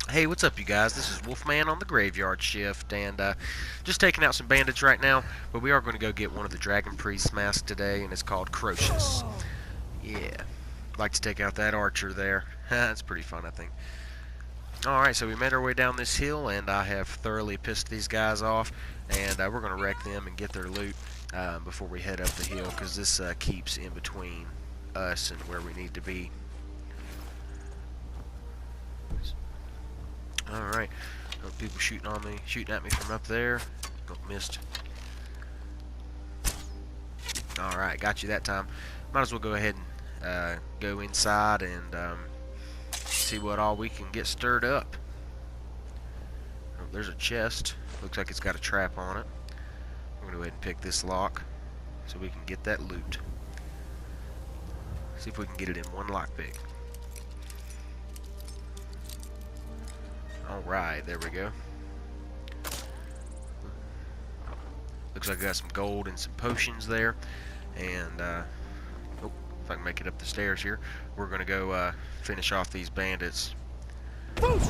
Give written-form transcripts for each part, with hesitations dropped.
Hey, what's up, you guys? This is Wolfman on the graveyard shift, and just taking out some bandits right now. But we are going to go get one of the Dragon Priest masks today, and it's called Krosis. Yeah, like to take out that archer there. That's pretty fun, I think. All right, so we made our way down this hill, and I have thoroughly pissed these guys off, and we're going to wreck them and get their loot before we head up the hill, because this keeps in between us and where we need to be. Alright, people shooting at me from up there. Oh, missed. Alright, got you that time. Might as well go ahead and go inside and see what all we can get stirred up. Oh, there's a chest. Looks like it's got a trap on it. I'm going to go ahead and pick this lock so we can get that loot. See if we can get it in one lockpick. Alright, there we go. Looks like I got some gold and some potions there. And, oh, if I can make it up the stairs here, we're going to go finish off these bandits. Alright.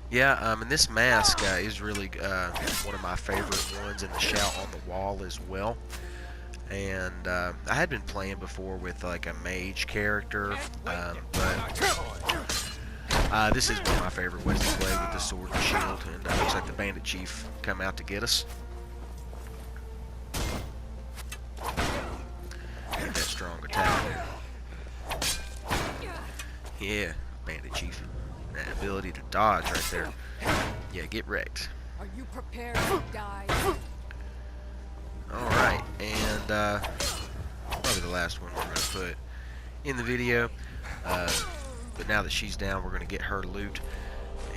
Yeah, and this mask is really one of my favorite ones, and the shout on the wall as well. And I had been playing before with like a mage character, but this is one of my favorite ways to play with the sword and shield. And looks like the bandit chief come out to get us. And that strong attack. Yeah, bandit chief. That ability to dodge right there. Yeah, get wrecked. Are you prepared to die? Alright, and probably the last one we're going to put in the video. But now that she's down, we're going to get her loot.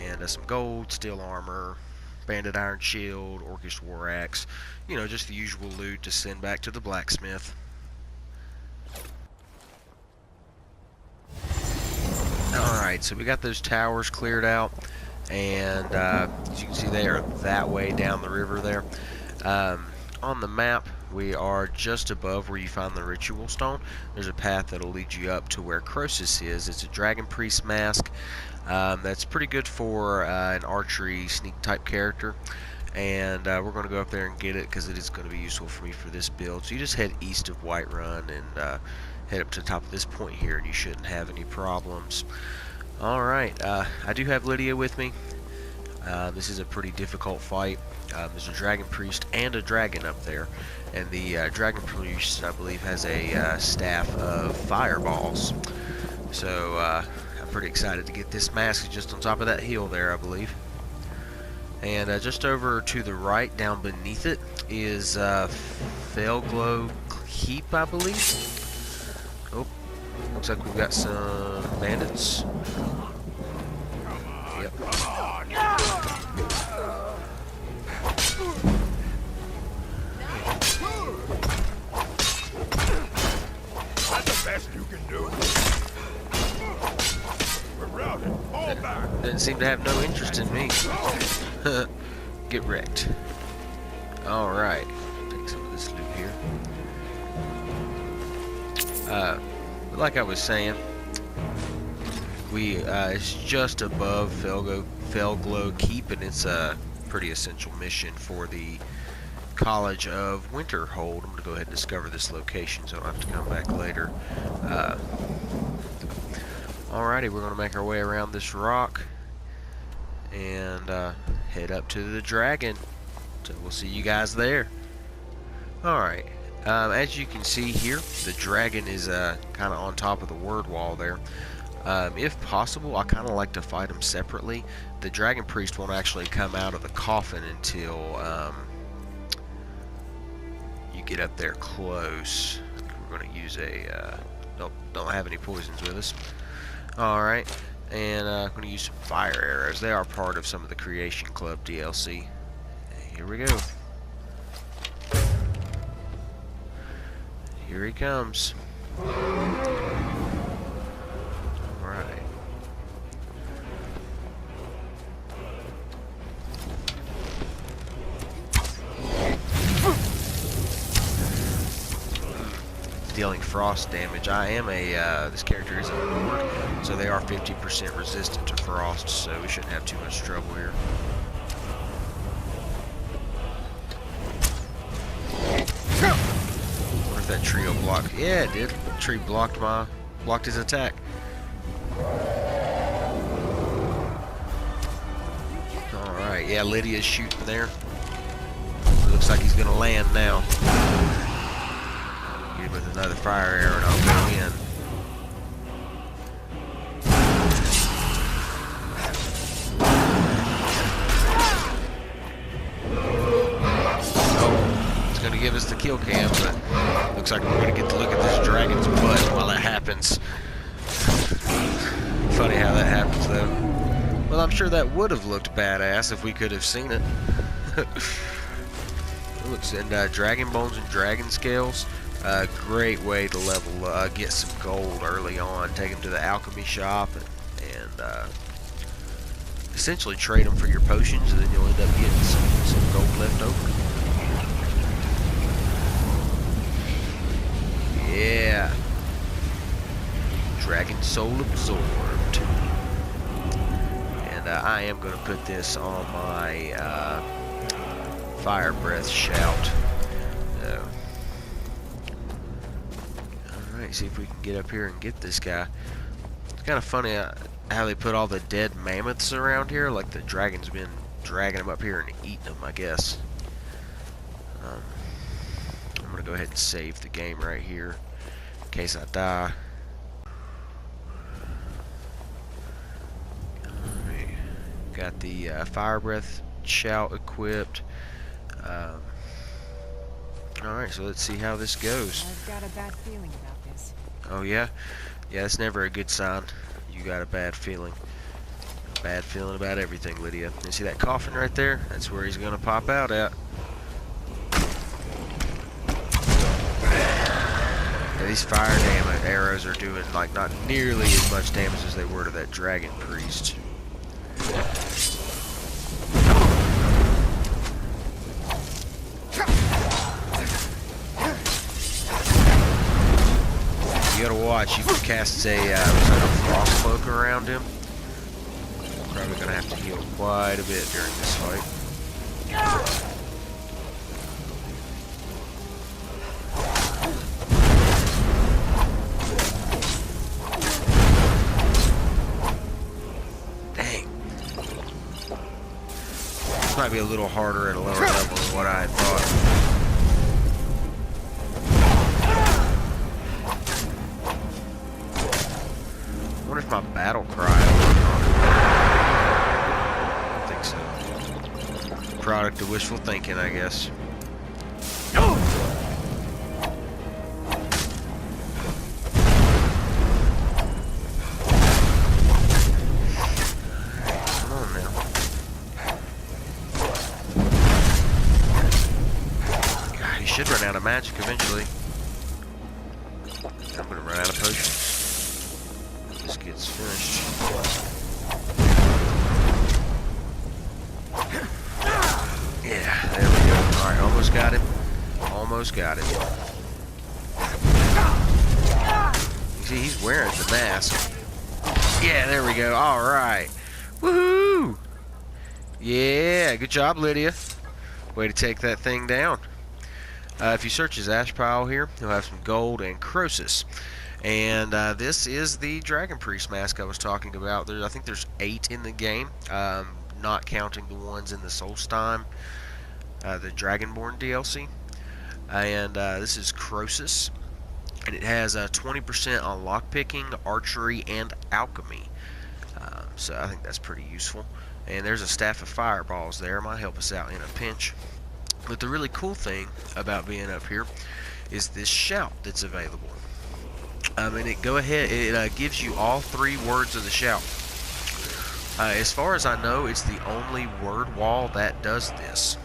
And some gold, steel armor, bandit iron shield, orcish war axe. You know, just the usual loot to send back to the blacksmith. Alright, so we got those towers cleared out. And as you can see, they are that way down the river there. On the map, we are just above where you find the ritual stone. There's a path that'll lead you up to where Krosis is. It's a dragon priest mask that's pretty good for an archery sneak type character. And we're going to go up there and get it because it is going to be useful for me for this build. So you just head east of Whiterun and head up to the top of this point here, and you shouldn't have any problems. Alright, I do have Lydia with me. This is a pretty difficult fight. There's a dragon priest and a dragon up there, and the dragon priest, I believe, has a staff of fireballs. So I'm pretty excited to get this mask. Just on top of that hill there, I believe. And just over to the right, down beneath it, is Felglow Keep, I believe. Oh, looks like we've got some bandits. Yep. Best you can do. We're routed. Fall back. Doesn't seem to have no interest in me. Get wrecked. Alright. Take some of this loot here. But like I was saying, it's just above Felglow Keep, and it's a pretty essential mission for the College of Winterhold. I'm going to go ahead and discover this location so I don't have to come back later. Alrighty, we're going to make our way around this rock and head up to the dragon. So we'll see you guys there. Alright, as you can see here, the dragon is kind of on top of the word wall there. If possible, I kind of like to fight them separately. The dragon priest won't actually come out of the coffin until get up there close. We're going to use a don't have any poisons with us. Alright, and I'm going to use some fire arrows. They are part of some of the Creation Club DLC. Here we go. Here he comes. Alright. dealing frost damage. I am this character is a ward, so they are 50% resistant to frost, so we shouldn't have too much trouble here. Wonder if that tree will block. Yeah, it did. The tree blocked his attack. Alright, yeah, Lydia's shooting there. Looks like he's gonna land now. Get him with another fire arrow and I'll go in. Oh, it's gonna give us the kill cam, but looks like we're gonna get to look at this dragon's butt while it happens. Funny how that happens though. Well, I'm sure that would have looked badass if we could have seen it. Looks, and dragon bones and dragon scales, great way to level, get some gold early on. Take them to the alchemy shop and essentially trade them for your potions, and then you'll end up getting some gold left over. Yeah, dragon soul absorbed. And I am going to put this on my fire breath shout. Alright, see if we can get up here and get this guy. It's kind of funny how they put all the dead mammoths around here, like the dragon's been dragging them up here and eating them, I guess. I'm going to go ahead and save the game right here in case I die. Alright, got the fire breath shout equipped. Alright, so let's see how this goes. I've got a bad feeling about this. Oh yeah? Yeah, that's never a good sign. You got a bad feeling. A bad feeling about everything, Lydia. You see that coffin right there? That's where he's gonna pop out at. Yeah, these fire damage arrows are doing like not nearly as much damage as they were to that dragon priest. You gotta watch, you can cast a frost cloak around him. Probably gonna have to heal quite a bit during this fight. Dang. This might be a little harder at a lower level than what I had thought. I wonder if my battle cry I don't think so. Product of wishful thinking, I guess. Come on now. God, he should run out of magic eventually. I'm gonna run out of potions. This gets finished. Yeah, there we go. Alright, almost got him. Almost got him. You see, he's wearing the mask. Yeah, there we go. Alright. Woohoo! Yeah, good job, Lydia. Way to take that thing down. If you search his ash pile here, you'll have some gold and Krosis. And this is the Dragon Priest mask I was talking about. I think there's 8 in the game, not counting the ones in the Solstheim, the Dragonborn DLC. And this is Krosis, and it has 20% on lockpicking, archery, and alchemy. So I think that's pretty useful. And there's a staff of fireballs there. Might help us out in a pinch. But the really cool thing about being up here is this shout that's available. And it gives you all 3 words of the shout. As far as I know, it's the only word wall that does this.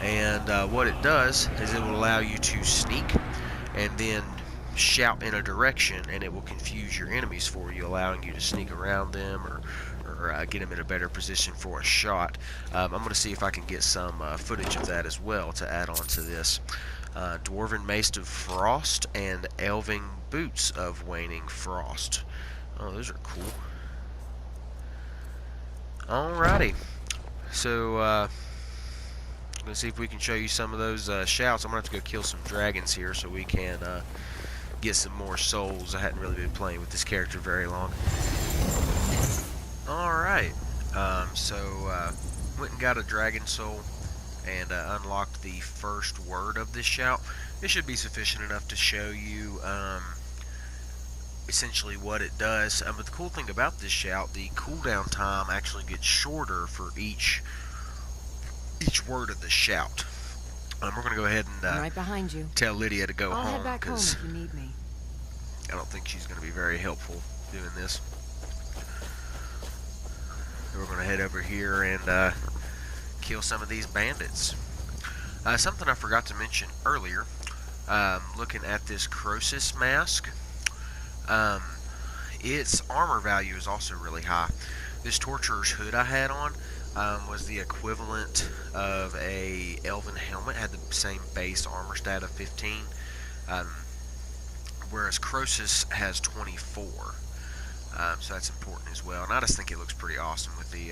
And what it does is it will allow you to sneak and then shout in a direction, and it will confuse your enemies for you, allowing you to sneak around them or get them in a better position for a shot. I'm going to see if I can get some footage of that as well to add on to this. Dwarven Mace of Frost, and Elving Boots of Waning Frost. Oh, those are cool. Alrighty. So, let's see if we can show you some of those shouts. I'm going to have to go kill some dragons here so we can get some more souls. I hadn't really been playing with this character very long. Alright. Went and got a dragon soul and unlocked the first word of this shout. It should be sufficient enough to show you essentially what it does. But the cool thing about this shout, the cooldown time actually gets shorter for each word of the shout. We're going to go ahead and I'm right behind you. tell Lydia to go I'll home head back home because if you need me. I don't think she's going to be very helpful doing this. So we're going to head over here and kill some of these bandits. Something I forgot to mention earlier, looking at this Krosis mask, its armor value is also really high. This Torturer's hood I had on was the equivalent of a elven helmet, had the same base armor stat of 15, whereas Krosis has 24, so that's important as well. And I just think it looks pretty awesome with the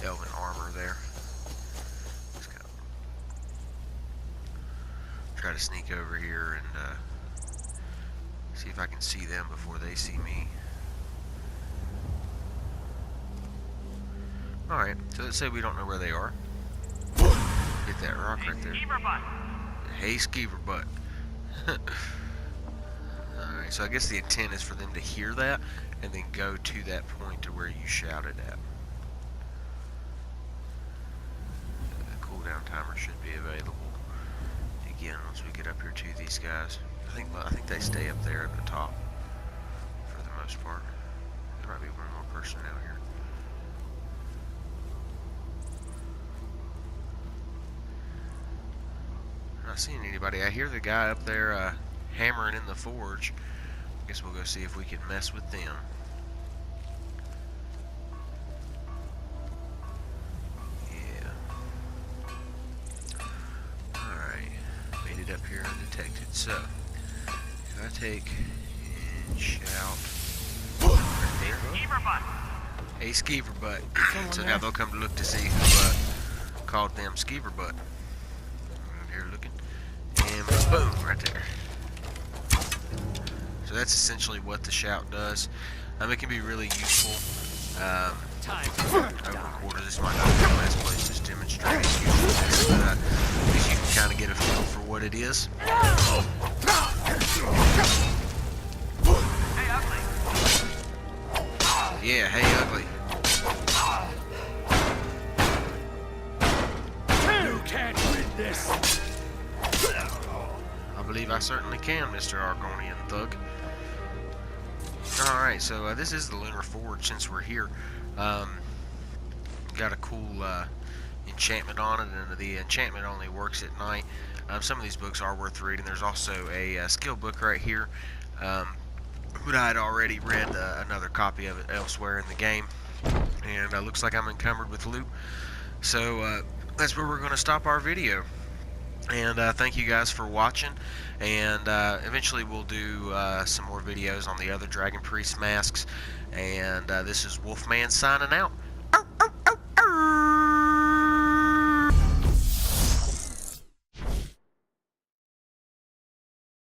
elven armor there. Just kind of try to sneak over here and see if I can see them before they see me. Alright, so let's say we don't know where they are. Hit that rock right there. Hey, Skeever Butt. Alright, so I guess the intent is for them to hear that and then go to that point to where you shouted at. The cooldown timer should be available again once we get up here to these guys. I think they stay up there at the top for the most part. There might be one more person out here. I'm not seeing anybody. I hear the guy up there hammering in the forge. I guess we'll go see if we can mess with them. Yeah. Alright. Made it up here undetected. So, if I take and shout right there. Skeever Butt. Hey, Skeever Butt. So now they'll come to look to see who called them Skeever Butt. Around here looking. And boom, right there. So that's essentially what the shout does. It can be really useful over quarters. This might not be the best place to demonstrate its usefulness, but at least you can kind of get a feel for what it is. Hey, ugly. Yeah, hey, ugly. You can't win this. I believe I certainly can, Mr. Argonian Thug. Alright, so this is the Lunar Forge since we're here. Got a cool enchantment on it, and the enchantment only works at night. Some of these books are worth reading. There's also a skill book right here, but I had already read another copy of it elsewhere in the game, and looks like I'm encumbered with loot. So that's where we're going to stop our video. And thank you guys for watching, and eventually we'll do some more videos on the other Dragon Priest masks, and this is Wolfman signing out.